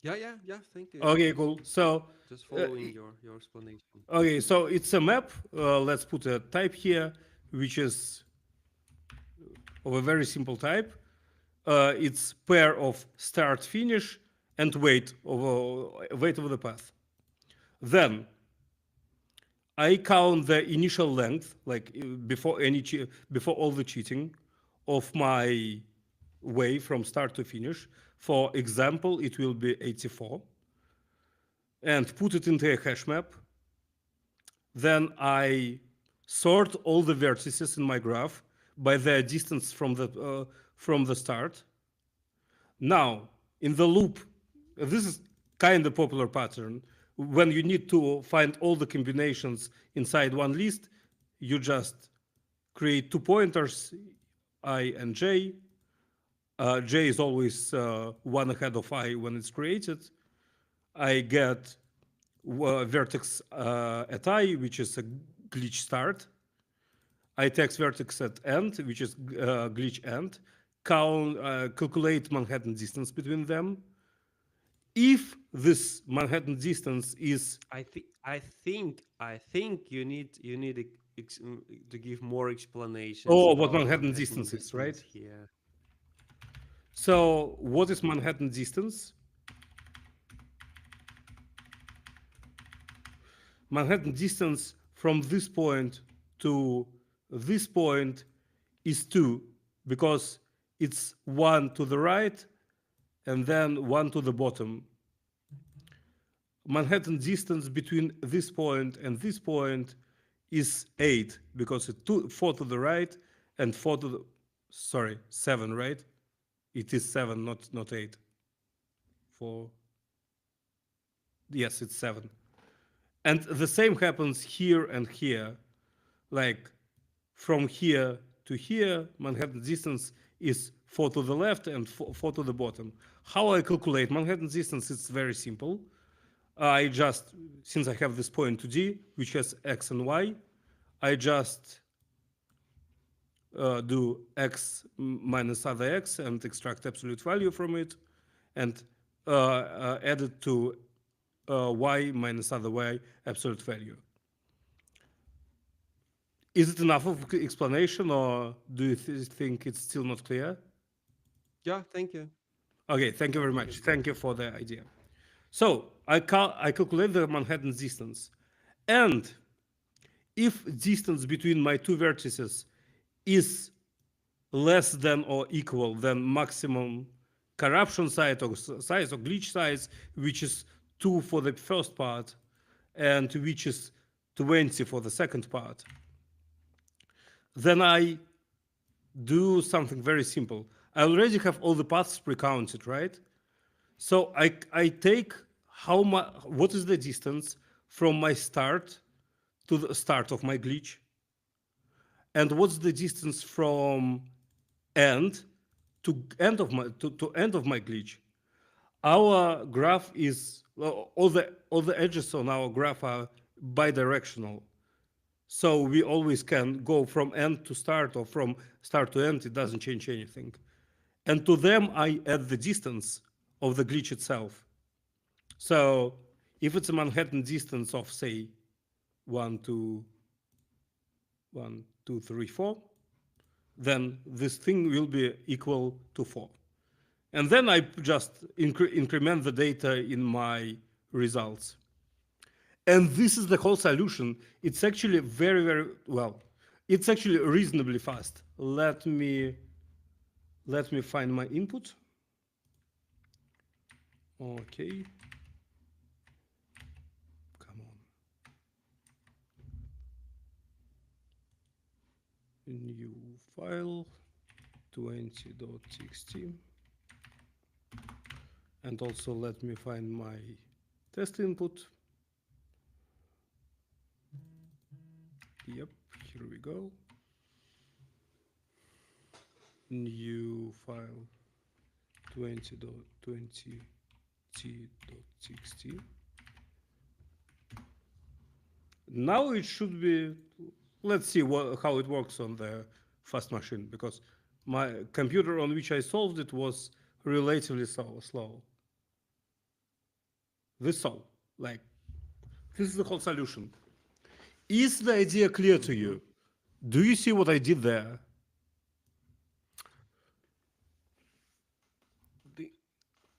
Yeah. Thank you. Okay, cool. So Just following your explanation. okay, so it's a map. Let's put a type here, which is of a very simple type. It's pair of start finish and weight of the path. Then I count the initial length, like before before all the cheating, of my way from start to finish. For example, it will be 84, and put it into a hash map. Then I sort all the vertices in my graph by their distance from the start. Now, in the loop, this is kind of popular pattern. When you need to find all the combinations inside one list, you just create two pointers, I and j. J is always one ahead of I when it's created. I get vertex at I, which is a glitch start. I text vertex at end, which is glitch end. Calculate Manhattan distance between them. If this Manhattan distance is I think you need to give more explanations oh, what about Manhattan Manhattan distance is, distance right? here. So what is Manhattan distance? Manhattan distance from this point to this point is 2 because it's 1 to the right and then 1 to the bottom. Manhattan distance between this point and this point is 8 because it's 4 to the right and 4 to the, sorry, 7, right? It is 7, not 8. 4, yes, it's 7. And the same happens here and here. Like from here to here, Manhattan distance is 4 to the left and 4 to the bottom. How I calculate Manhattan distance? It's very simple. I just, since I have this point to D, which has x and y, I just do x minus other x and extract absolute value from it and add it to y minus other y absolute value. Is it enough of explanation, or do you think it's still not clear? Yeah, thank you. Okay, thank you very I think much. it's clear. Thank you for the idea. So I calculate the Manhattan distance, and if distance between my two vertices is less than or equal than maximum corruption size or glitch size, which is 2 for the first part and which is 20 for the second part, then I do something very simple. I already have all the paths pre-counted, right? So I take how much, what is the distance from my start to the start of my glitch, and what's the distance from end to end of my glitch. Our graph is well, all the edges on our graph are bidirectional. So we always can go from end to start or from start to end. It doesn't change anything. And to them, I add the distance of the glitch itself. So if it's a Manhattan distance of, say, 1, 2, 1, 2, 3, 4, then this thing will be equal to 4. And then I just increment the data in my results. And this is the whole solution. It's actually very, very, well, it's actually reasonably fast. Let me find my input. Okay. Come on. New file 20.txt. And also let me find my test input. Yep, here we go. New file 20.20t.txt. Now it should be, let's see how it works on the fast machine, because my computer on which I solved it was relatively slow. This all, like, this is the whole solution. Is the idea clear to you? Do you see what I did there? The,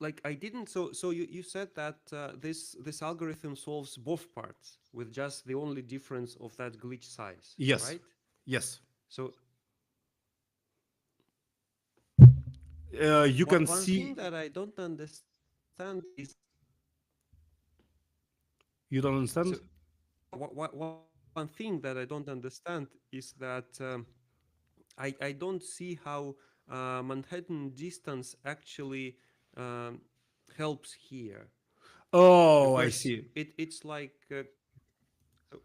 like I didn't. So you said that this algorithm solves both parts with just the only difference of that glitch size, Yes, right? yes. So You can one thing see. that I don't understand is You don't so understand? one thing that I don't understand is that I don't see how Manhattan distance actually um, helps here Oh, I because see. it's like so,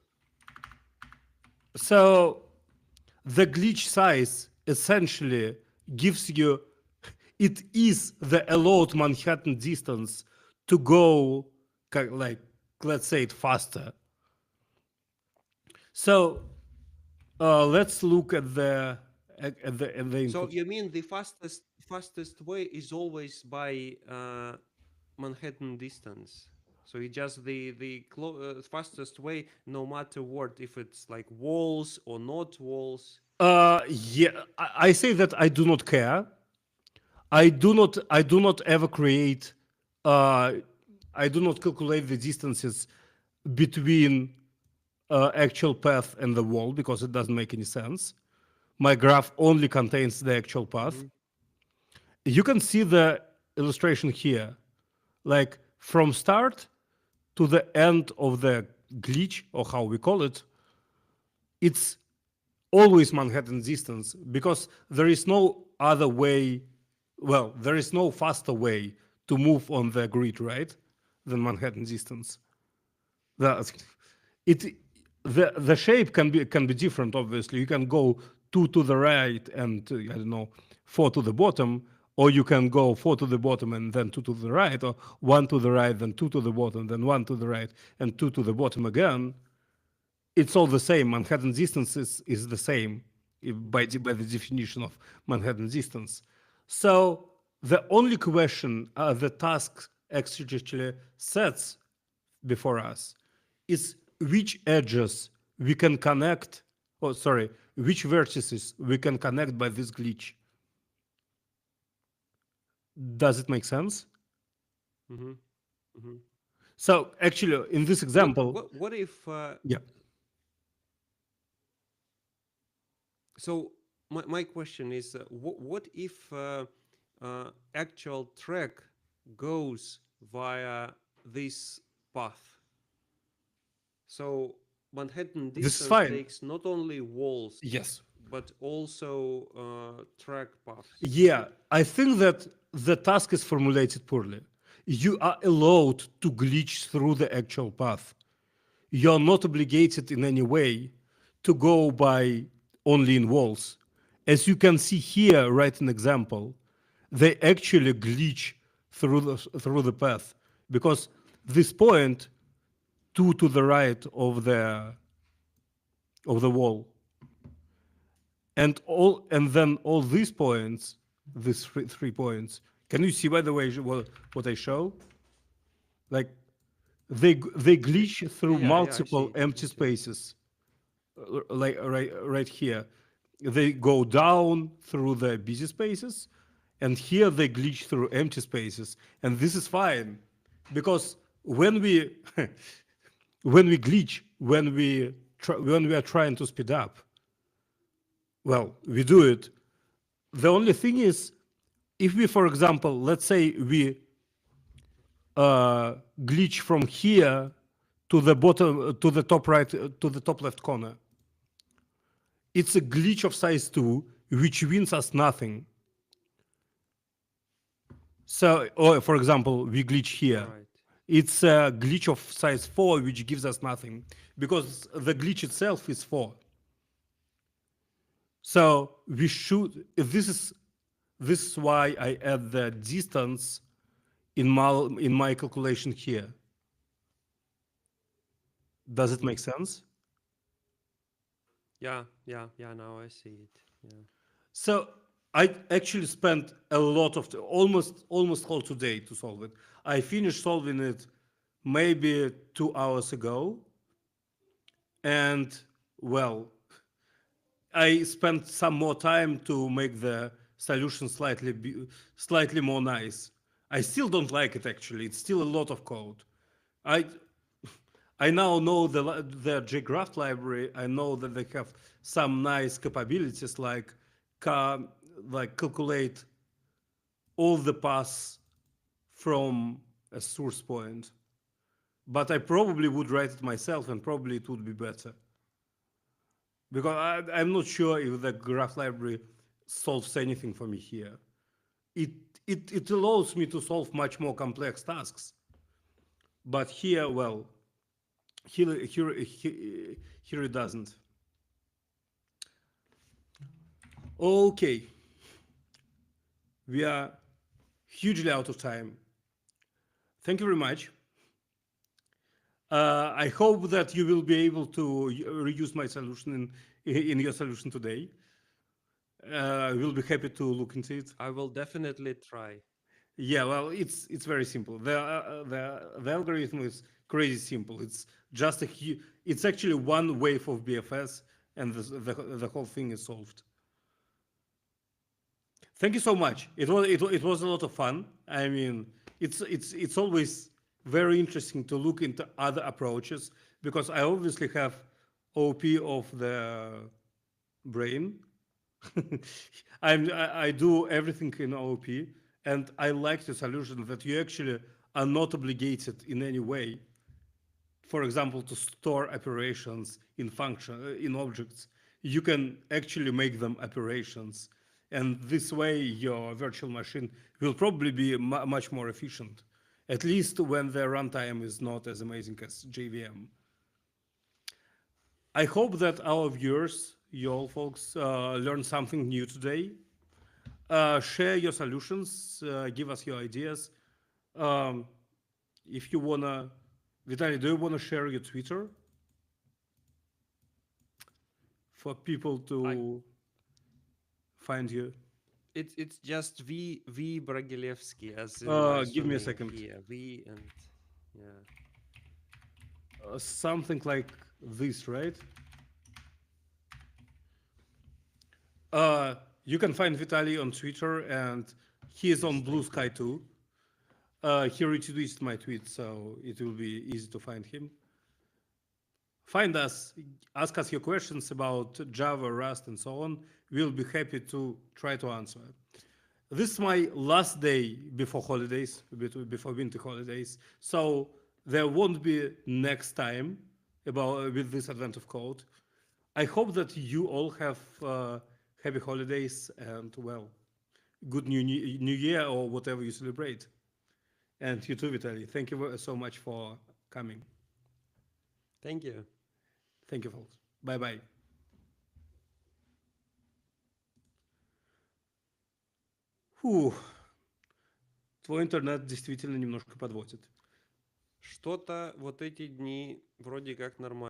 So the glitch size essentially gives you, it is the allowed Manhattan distance to go, like, let's say it faster. So let's look at the so input. you mean the fastest way is always by Manhattan distance. So it's just the fastest way, no matter what, if it's like walls or not walls. Yeah, I say that I do not care. I do not ever create. Uh, I do not calculate the distances between actual path and the wall because it doesn't make any sense. My graph only contains the actual path. Hmm. You can see the illustration here, like from start to the end of the glitch, or how we call it, it's always Manhattan distance because there is no other way. Well, there is no faster way to move on the grid, right, than Manhattan distance. The it the shape can be different. Obviously, you can go two to the right and I don't know, four to the bottom, or you can go four to the bottom and then two to the right, or one to the right, then two to the bottom, then one to the right, and two to the bottom again. It's all the same. Manhattan distance is the same by the definition of Manhattan distance. So the only question the task actually sets before us is which edges we can connect, oh, sorry, which vertices we can connect by this glitch. Does it make sense? Hmm. Hmm. So actually, in this But example, what if yeah, so my question is what if actual track goes via this path? So Manhattan this is distance fine. takes not only walls Yes. but also track paths. Yeah, I think that the task is formulated poorly. You are allowed to glitch through the actual path. You are not obligated in any way to go by only in walls. As you can see here, right an example, they actually glitch through the path because this point two to the right of the wall and then all these points, these three points. Can you see by the way what I show? Like they glitch Yeah, through yeah, yeah. I see multiple it. I empty see it. spaces, like right here. They go down through the busy spaces, and here they glitch through empty spaces, and this is fine, because when we when we glitch, when we are trying to speed up, well, we do it. The only thing is, if we, for example, let's say we glitch from here to the bottom, to the top right, to the top left corner, it's a glitch of size 2, which wins us nothing. So, or for example, we glitch here. Right. It's a glitch of size 4, which gives us nothing because the glitch itself is 4. So we should. This is why I add the distance in my calculation here. Does it Hmm. make sense? Yeah, yeah, yeah. Now I see it. Yeah. So I actually spent a lot of almost whole today to solve it. I finished solving it maybe 2 hours ago, and well, I spent some more time to make the solution slightly more nice. I still don't like it actually. It's still a lot of code. I I now know the JGraft library. I know that they have some nice capabilities ca- like calculate all the paths from a source point. But I probably would write it myself, and probably it would be better because I'm not sure if the graph library solves anything for me here. It it allows me to solve much more complex tasks, but here, well, here it doesn't. Okay, we are hugely out of time. Thank you very much. I hope that you will be able to reuse my solution in your solution today. We'll be happy to look into it. I will definitely try. Yeah, well, it's very simple. The algorithm is crazy simple. It's just it's actually one wave of BFS, and the whole thing is solved. Thank you so much. It was a lot of fun. I mean, it's always very interesting to look into other approaches because I obviously have OP of the brain. I do everything in OP, and I like the solution that you actually are not obligated in any way, for example, to store operations in in objects. You can actually make them operations, and this way your virtual machine will probably be much more efficient, at least when the runtime is not as amazing as JVM. I hope that our viewers, you all folks, learned something new today. Share your solutions, give us your ideas. Um, if you wanna, Vitaly, do you wanna share your Twitter for people I to find you? it's just V Bragilevsky as in my Give me a surname second. here. V and yeah. Something like this, right? Uh, you can find Vitaly on Twitter, and he is on Yes, Blue thank Sky you. too. He retweeted my tweet, so it will be easy to find him. Find us, ask us your questions about Java, Rust, and so on. We'll be happy to try to answer. This is my last day before holidays, before winter holidays. So there won't be next time about with this advent of code. I hope that you all have happy holidays and well, good new year or whatever you celebrate. And you too, Vitaly. Thank you so much for coming. Thank you. Thank you, folks. Bye bye. Фух, твой интернет действительно немножко подводит. Что-то вот эти дни вроде как нормально.